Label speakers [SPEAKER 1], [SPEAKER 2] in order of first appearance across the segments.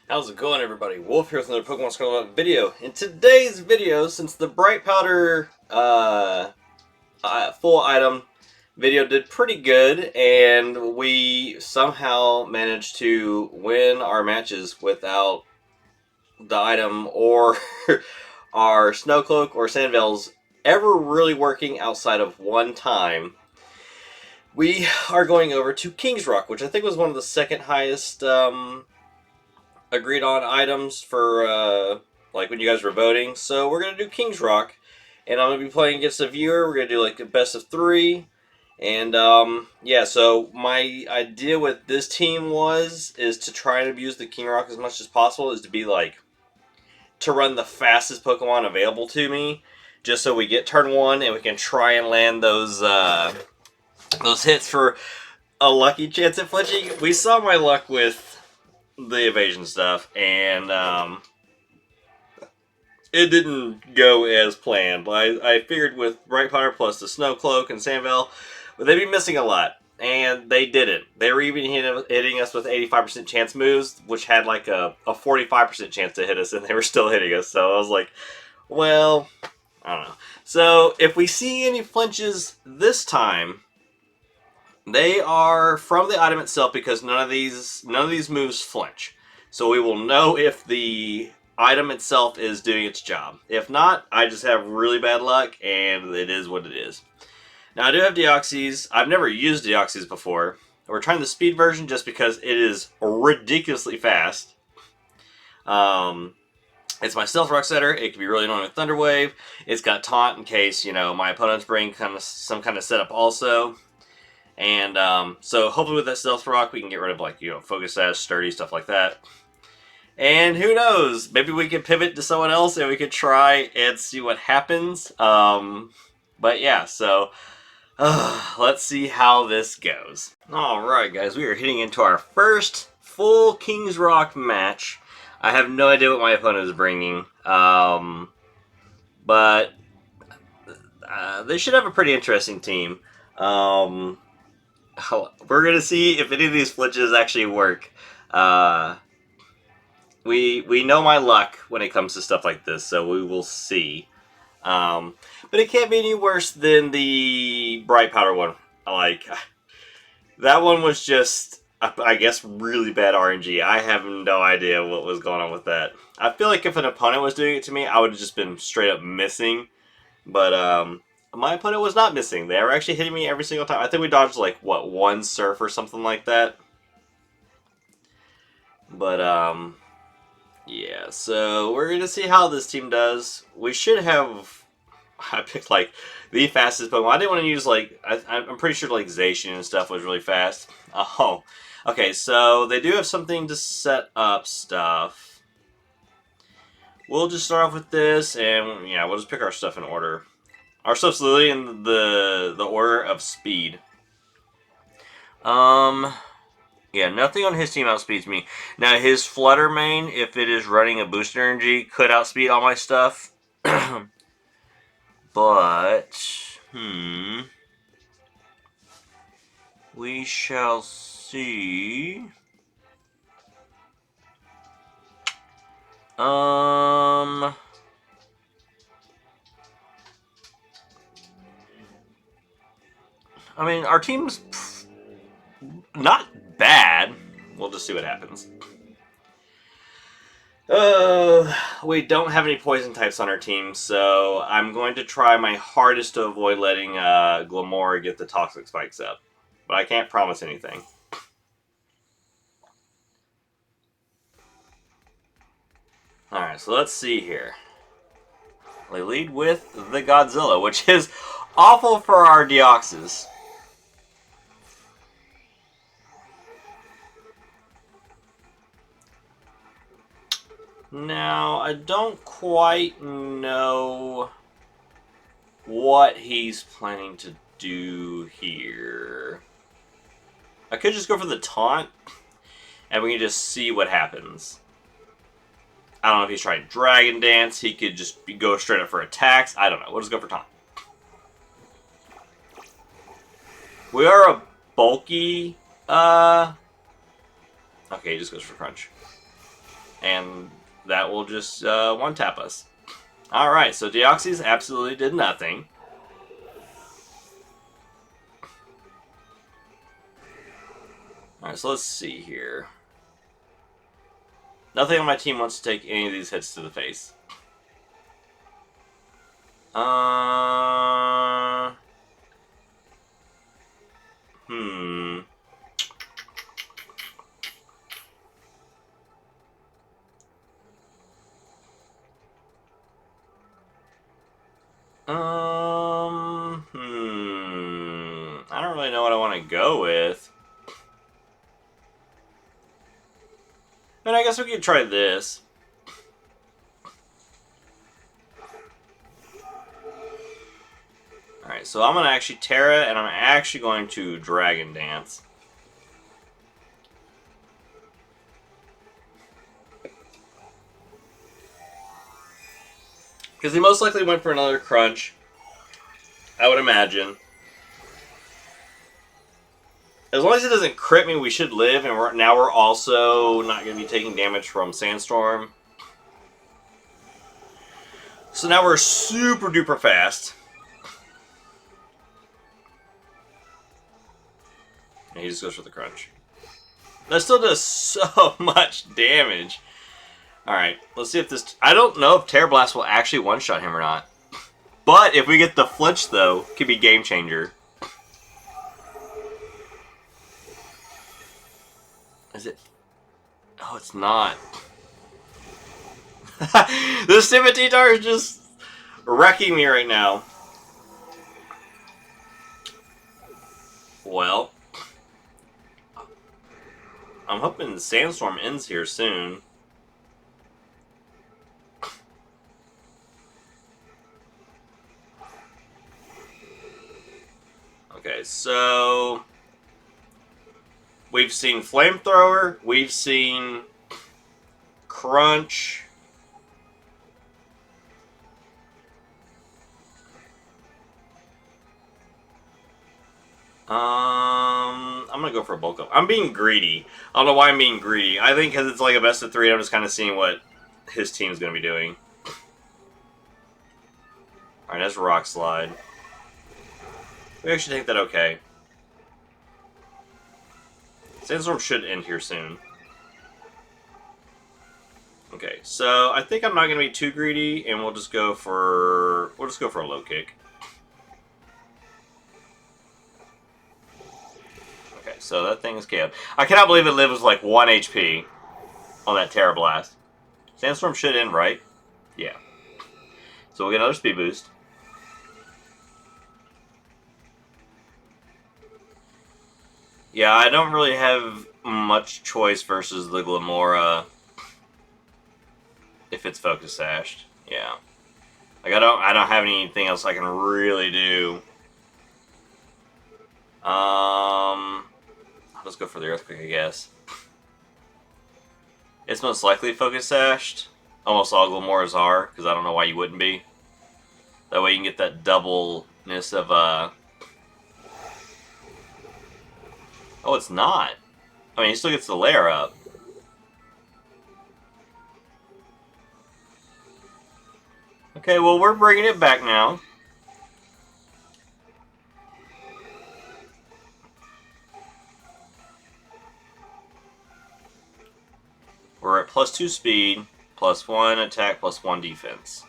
[SPEAKER 1] How's it going, everybody? Wolf here with another Pokemon Scarlet video. In today's video, since the Bright Powder full item video did pretty good, and we somehow managed to win our matches without the item or our Snowcloak or Sandveils ever really working outside of one time, we are going over to King's Rock, which I think was one of the second highest agreed on items for like when you guys were voting. So we're gonna do King's Rock, and I'm gonna be playing against a viewer. We're gonna do like a best of 3, and yeah. So my idea with this team is to try and abuse the King Rock as much as possible. Is to be like to run the fastest Pokemon available to me, just so we get turn 1 and we can try and land those hits for a lucky chance at flinching. We saw my luck with the evasion stuff, and it didn't go as planned. I figured with Bright Powder plus the Snowcloak and Sandveil, but they'd be missing a lot, and they didn't. They were even hitting us with 85% chance moves, which had like a 45% chance to hit us, and they were still hitting us. So I was like, well, I don't know. So if we see any flinches this time, they are from the item itself, because none of these moves flinch. So we will know if the item itself is doing its job. If not, I just have really bad luck, and it is what it is. Now I do have Deoxys. I've never used Deoxys before. We're trying the speed version just because it is ridiculously fast. It's my Stealth Rock setter. It can be really annoying with Thunder Wave. It's got Taunt in case, you know, my opponents bring some kind of setup also. And so hopefully with that Stealth Rock we can get rid of, like, you know, Focus Sash, Sturdy, stuff like that. And who knows, maybe we could pivot to someone else and we could try and see what happens. But yeah, so let's see how this goes. Alright guys, we are heading into our first full King's Rock match. I have no idea what my opponent is bringing, but they should have a pretty interesting team. We're going to see if any of these flinches actually work. We know my luck when it comes to stuff like this, so we will see. But it can't be any worse than the Bright Powder one. Like, that one was just, I guess, really bad RNG. I have no idea what was going on with that. I feel like if an opponent was doing it to me, I would have just been straight up missing. But, my opponent was not missing. They were actually hitting me every single time. I think we dodged, like, what, 1 Surf or something like that. But, yeah, so we're going to see how this team does. We should have... I picked, like, the fastest Pokemon. I didn't want to use, like... I'm pretty sure, like, Zacian and stuff was really fast. Oh, okay, so they do have something to set up stuff. We'll just start off with this, and, yeah, we'll just pick our stuff in order. Our stuff's literally in the order of speed. Yeah, nothing on his team outspeeds me. Now, his Flutter main, if it is running a boost energy, could outspeed all my stuff. But, we shall see. I mean, our team's not bad. We'll just see what happens. We don't have any poison types on our team, so I'm going to try my hardest to avoid letting Glamora get the toxic spikes up. But I can't promise anything. Alright, so let's see here. We lead with the Godzilla, which is awful for our Deoxys. Now, I don't quite know what he's planning to do here. I could just go for the taunt, and we can just see what happens. I don't know if he's trying Dragon Dance. He could just go straight up for attacks. I don't know. We'll just go for taunt. We are a bulky, okay, he just goes for crunch. And that will just one-tap us. Alright, so Deoxys absolutely did nothing. Alright, so let's see here. Nothing on my team wants to take any of these hits to the face. I don't really know what I want to go with. And I guess we could try this. Alright, so I'm going to actually Terra, and I'm actually going to Dragon Dance. Because he most likely went for another Crunch, I would imagine. As long as it doesn't crit me, we should live, and now we're also not going to be taking damage from Sandstorm. So now we're super duper fast. And he just goes for the Crunch. That still does so much damage. Alright, let's see if this... I don't know if Terra Blast will actually one-shot him or not. But if we get the flinch, though, it could be game changer. Is it? Oh, it's not. The Scimitar is just wrecking me right now. Well, I'm hoping the Sandstorm ends here soon. Okay, so we've seen Flamethrower, we've seen Crunch. I'm gonna go for a bulk up. I'm being greedy. I don't know why I'm being greedy. I think because it's like a best of 3, I'm just kind of seeing what his team's gonna be doing. Alright, that's Rock Slide. We actually take that okay. Sandstorm should end here soon. Okay, so I think I'm not gonna be too greedy, and we'll just go for a low kick. Okay, so that thing is KO'd. I cannot believe it lives like 1 HP on that Terra Blast. Sandstorm should end, right? Yeah. So we'll get another speed boost. Yeah, I don't really have much choice versus the Glamora if it's focus sashed. Yeah. Like I don't have anything else I can really do. Let's go for the Earthquake, I guess. It's most likely focus sashed. Almost all Glamoras are, because I don't know why you wouldn't be. That way you can get that doubleness of Oh, it's not. I mean, he still gets the layer up. Okay, well, we're bringing it back now. We're at +2 speed, +1 attack, +1 defense.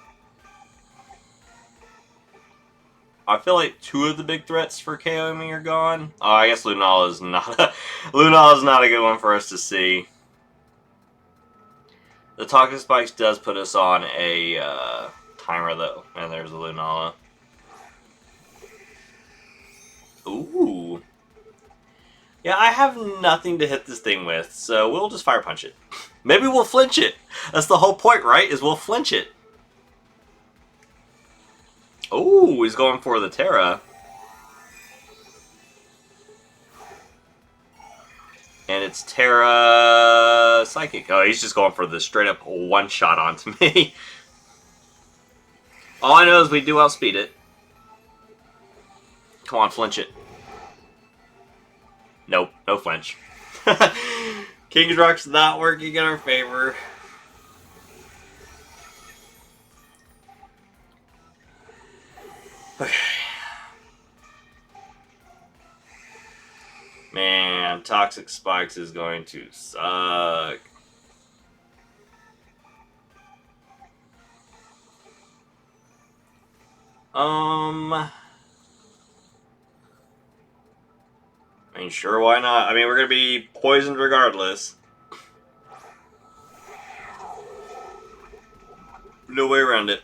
[SPEAKER 1] I feel like 2 of the big threats for KOing me are gone. Oh, I guess Lunala is not a good one for us to see. The Toxic Spikes does put us on a timer though, and there's a Lunala. Ooh. Yeah, I have nothing to hit this thing with, so we'll just Fire Punch it. Maybe we'll flinch it. That's the whole point, right? Is we'll flinch it. Oh, he's going for the Terra. And it's Terra Psychic. Oh, he's just going for the straight up one-shot onto me. All I know is we do outspeed it. Come on, flinch it. Nope, no flinch. King's Rock's not working in our favor. Okay. Man, Toxic Spikes is going to suck. I mean, sure, why not? I mean, we're gonna be poisoned regardless. No way around it.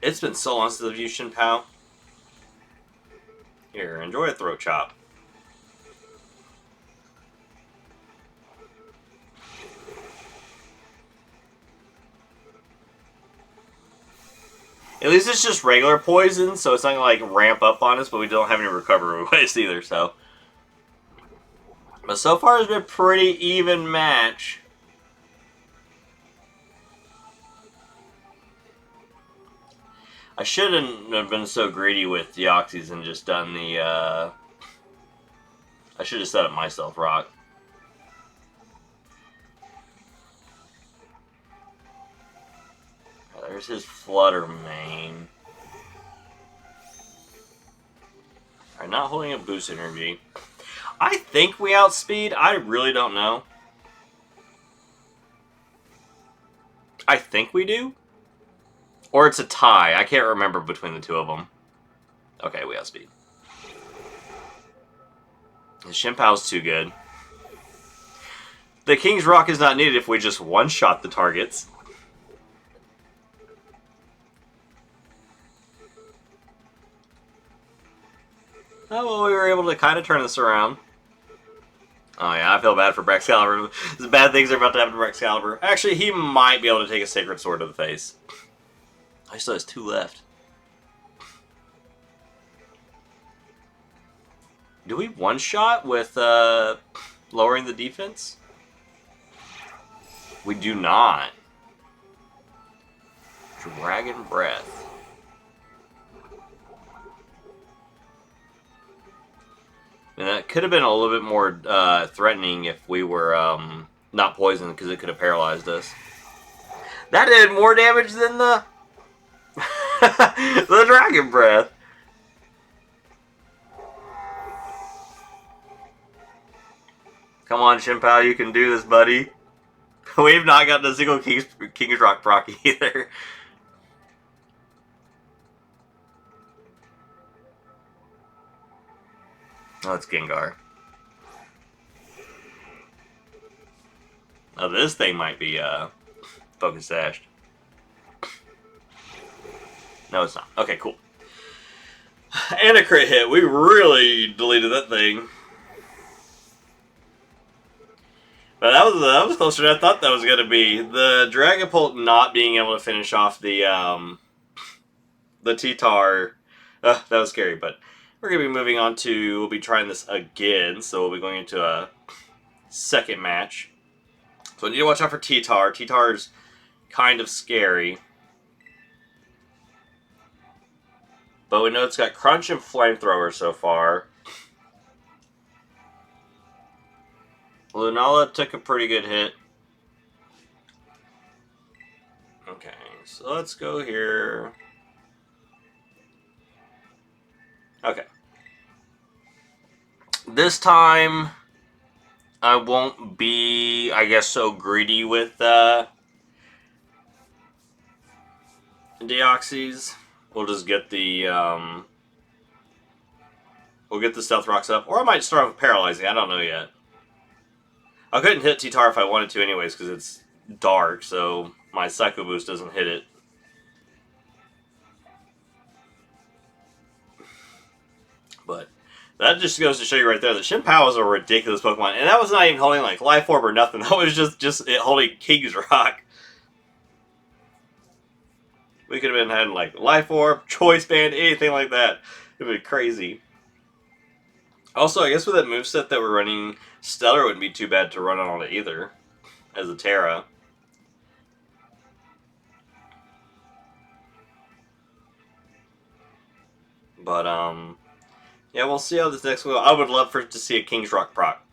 [SPEAKER 1] It's been so long since I've used Shin Pao. Here, enjoy a throat chop. At least it's just regular poison, so it's not gonna like ramp up on us, but we don't have any recovery waste either, so. But so far it's been a pretty even match. I shouldn't have been so greedy with Deoxys and just done the, I should have set up myself rock. There's his Flutter Mane. Alright, not holding a boost energy. I think we outspeed. I really don't know. I think we do. Or it's a tie. I can't remember between the two of them. Okay, we outspeed. The Shin Pao's too good. The King's Rock is not needed if we just one-shot the targets. Oh, well, we were able to kind of turn this around. Oh, yeah, I feel bad for Braxcalibur. The bad things are about to happen to Braxcalibur. Actually, he might be able to take a Sacred Sword to the face. I still has 2 left. Do we one-shot with lowering the defense? We do not. Dragon Breath. And that could have been a little bit more threatening if we were not poisoned, because it could have paralyzed us. That did more damage than the the Dragon Breath. Come on, Shin Pao, you can do this, buddy. We've not gotten a single King's Rock proc either. Oh, it's Gengar. Oh, this thing might be focus dashed. No, it's not. Okay, cool. And a crit hit. We really deleted that thing. But that was closer than I thought that was going to be. The Dragapult not being able to finish off the T-Tar, that was scary, but we're going to be moving on to, we'll be trying this again, so we'll be going into a second match. So we need to watch out for T-Tar. T-Tar's kind of scary. But we know it's got Crunch and Flamethrower so far. Lunala took a pretty good hit. Okay, so let's go here. Okay. This time, I won't be, I guess, so greedy with Deoxys. We'll just get the, we'll get the Stealth Rocks up. Or I might start with Paralyzing, I don't know yet. I couldn't hit T-Tar if I wanted to anyways, because it's dark, so my Psycho Boost doesn't hit it. But that just goes to show you right there that Shin Pao is a ridiculous Pokemon. And that was not even holding like Life Orb or nothing. That was just it holding King's Rock. We could have been having like Life Orb, Choice Band, anything like that. It would be crazy. Also, I guess with that moveset that we're running, Stellar wouldn't be too bad to run on it either, as a Terra. But, yeah, we'll see how this next one goes. I would love to see a King's Rock proc.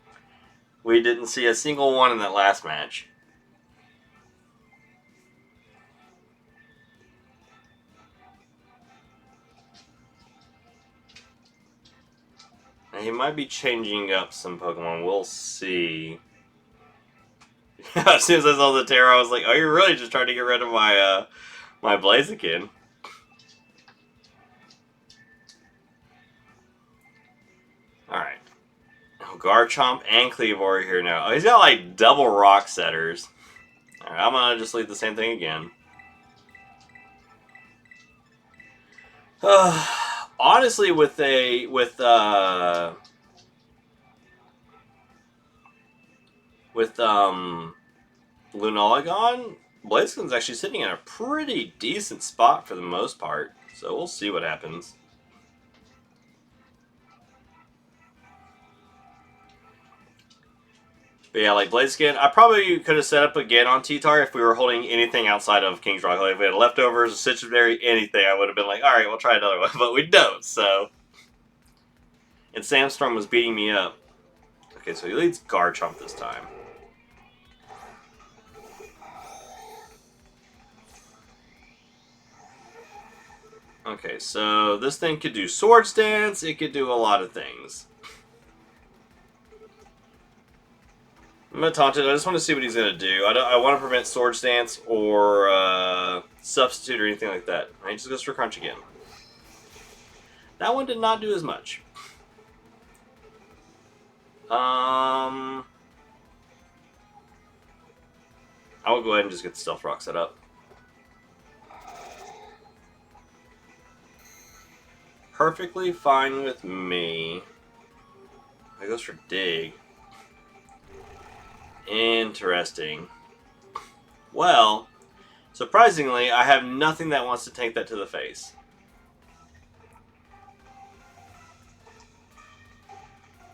[SPEAKER 1] We didn't see a single one in that last match. He might be changing up some Pokemon. We'll see. As soon as I saw the Terra, I was like, oh, you're really just trying to get rid of my, my Blaziken. Alright. Oh, Garchomp and Cleavor here now. Oh, he's got, like, double Rock Setters. Alright, I'm gonna just leave the same thing again. Honestly, with Lunalagon, Blaziken's actually sitting in a pretty decent spot for the most part. So we'll see what happens. But yeah, like Blaziken, I probably could have set up again on T-Tar if we were holding anything outside of King's Rock. Like if we had leftovers, a Citrusberry, anything, I would have been like, alright, we'll try another one. But we don't, so. And Sandstorm was beating me up. Okay, so he leads Garchomp this time. Okay, so this thing could do Swords Dance, it could do a lot of things. I'm gonna taunt it. I just want to see what he's gonna do. I want to prevent Swords Dance or Substitute or anything like that. He just goes for Crunch again. That one did not do as much. I will go ahead and just get the Stealth Rock set up. Perfectly fine with me. It goes for Dig. Interesting. Well, surprisingly, I have nothing that wants to take that to the face.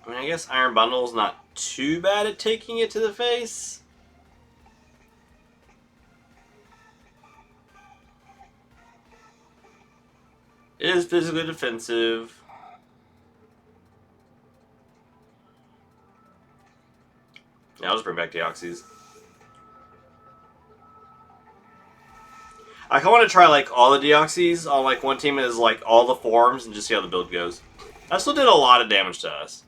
[SPEAKER 1] I mean, I guess Iron Bundle's not too bad at taking it to the face. It is physically defensive. Yeah, I'll just bring back Deoxys. I kind of want to try like all the Deoxys on like one team as like all the forms and just see how the build goes. That still did a lot of damage to us.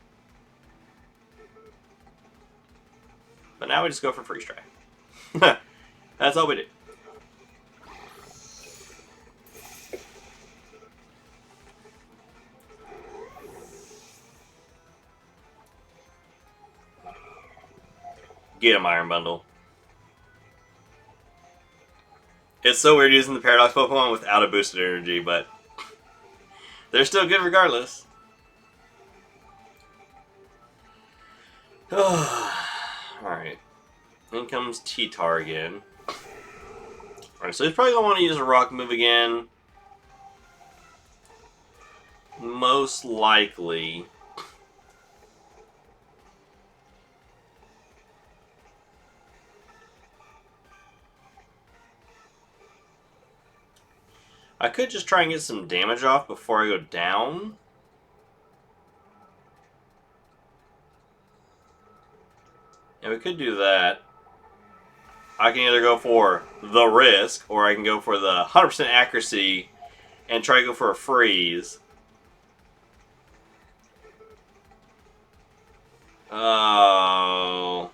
[SPEAKER 1] But now we just go for Freeze Try. That's all we do. Get him, Iron Bundle. It's so weird using the Paradox Pokemon without a boosted energy, but they're still good regardless. Alright. In comes T-Tar again. Alright, so he's probably going to want to use a Rock move again. Most likely. I could just try and get some damage off before I go down. And we could do that. I can either go for the risk, or I can go for the 100% accuracy and try to go for a freeze. Oh.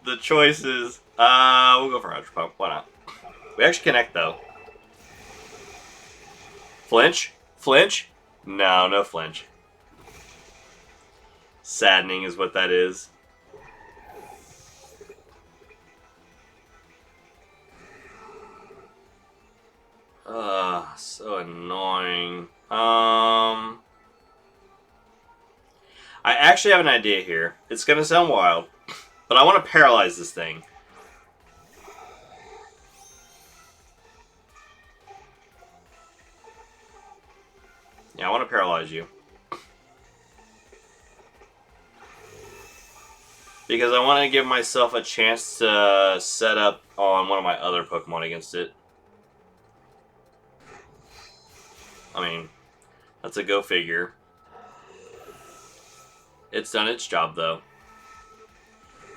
[SPEAKER 1] The choices. We'll go for Hydro Pump. Why not? We actually connect, though. Flinch? Flinch? No, no flinch. Saddening is what that is. So annoying. I actually have an idea here. It's gonna sound wild, but I want to paralyze this thing. Yeah, I want to paralyze you. Because I want to give myself a chance to set up on one of my other Pokemon against it. I mean, that's a go figure. It's done its job, though.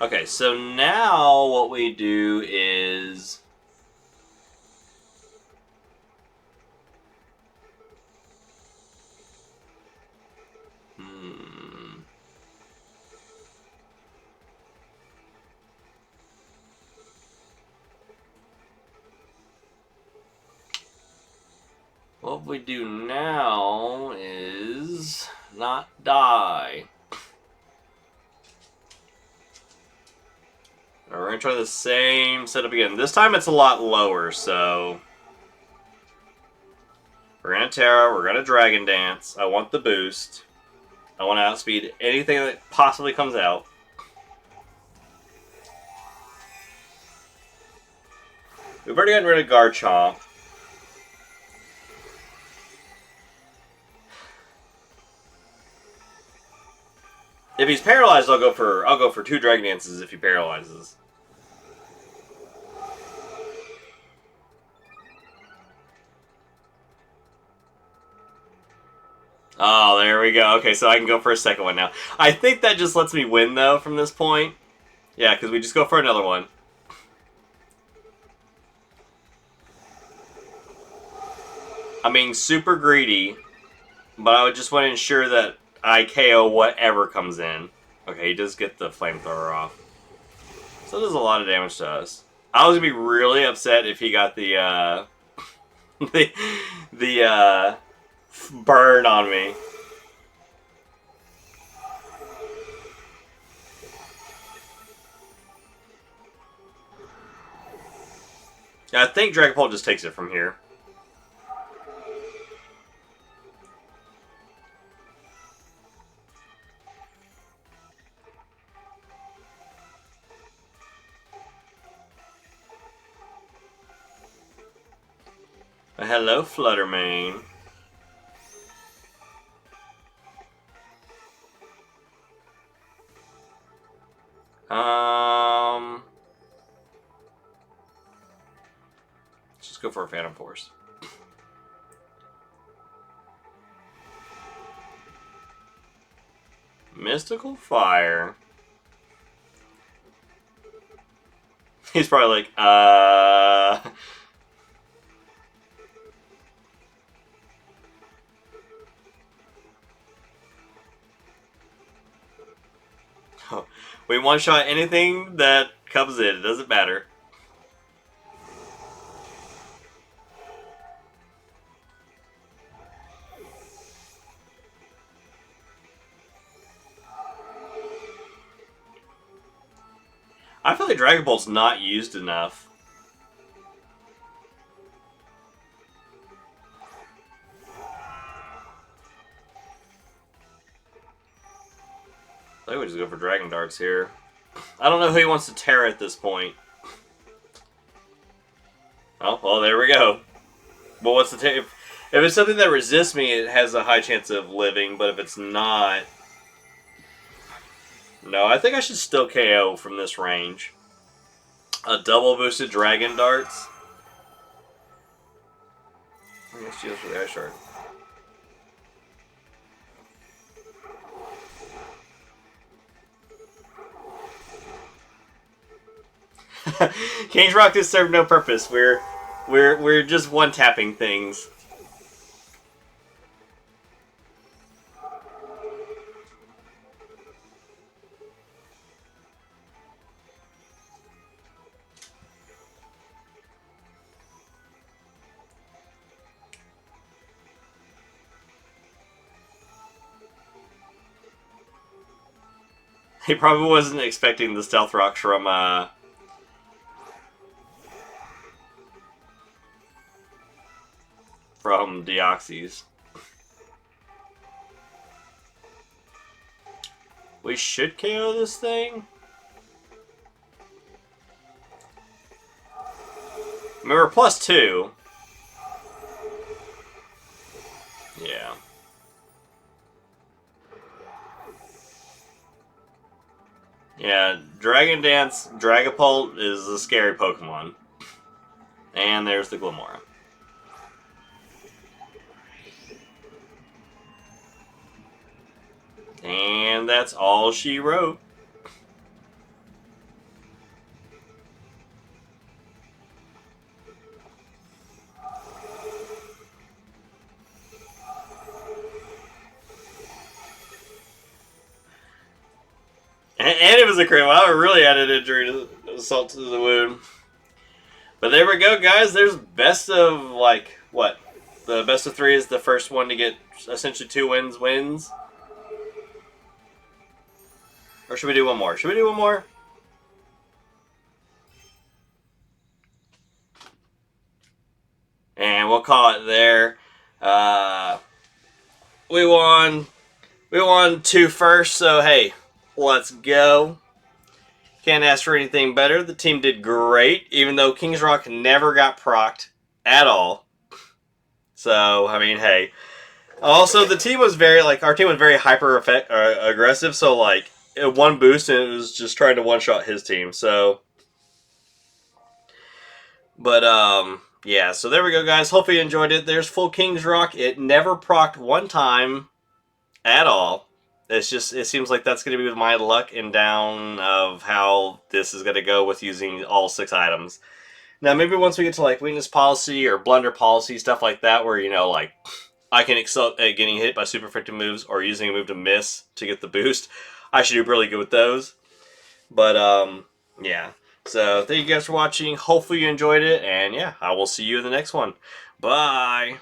[SPEAKER 1] Okay, so now what we do is... What we do now is not die. We're going to try the same setup again. This time it's a lot lower, so... We're going to Terra, we're going to Dragon Dance. I want the boost. I want to outspeed anything that possibly comes out. We've already gotten rid of Garchomp. If he's paralyzed, I'll go for 2 Dragon Dances if he paralyzes. Oh, there we go. Okay, so I can go for a second one now. I think that just lets me win, though, from this point. Yeah, because we just go for another one. I'm being super greedy, but I would just want to ensure that I KO whatever comes in. Okay, he does get the flamethrower off. So it does a lot of damage to us. I was going to be really upset if he got the, the burn on me. I think Dragapult just takes it from here. Hello, Fluttermane. Let's just go for a Phantom Force. Mystical Fire. He's probably like, We one-shot anything that comes in. It doesn't matter. I feel like Dragon Ball's not used enough. I think we just go for Dragon Darts here. I don't know who he wants to tear at this point. Oh, well, there we go. But what's the tear? If it's something that resists me, it has a high chance of living, but if it's not... No, I think I should still KO from this range. A double boosted Dragon Darts. I guess she goes for the Ice Shard. King's Rock has served no purpose. We're just one-tapping things. He probably wasn't expecting the Stealth Rocks from Deoxys. We should KO this thing? I mean, we're +2. Yeah. Yeah, Dragon Dance, Dragapult is a scary Pokemon. And there's the Glimmora. And that's all she wrote. And it was a crit. Wow, it really added injury to salt to the wound. But there we go, guys. There's best of, like, what? the best of 3 is the first one to get essentially 2 wins. Or should we do one more? Should we do one more? And we'll call it there. We won 2 first, so hey, let's go. Can't ask for anything better. The team did great, even though King's Rock never got procced at all. So, I mean, hey. Also, the team was our team was very aggressive, so, like, it one boost and it was just trying to one-shot his team, so. But, yeah, so there we go, guys. Hopefully you enjoyed it. There's full King's Rock. It never procced one time at all. It seems like that's going to be with my luck and down of how this is going to go with using all 6 items. Now, maybe once we get to, like, weakness policy or blunder policy, stuff like that, where, you know, like, I can excel at getting hit by super effective moves or using a move to miss to get the boost. I should do really good with those. But, yeah. So, thank you guys for watching. Hopefully you enjoyed it. And, yeah, I will see you in the next one. Bye!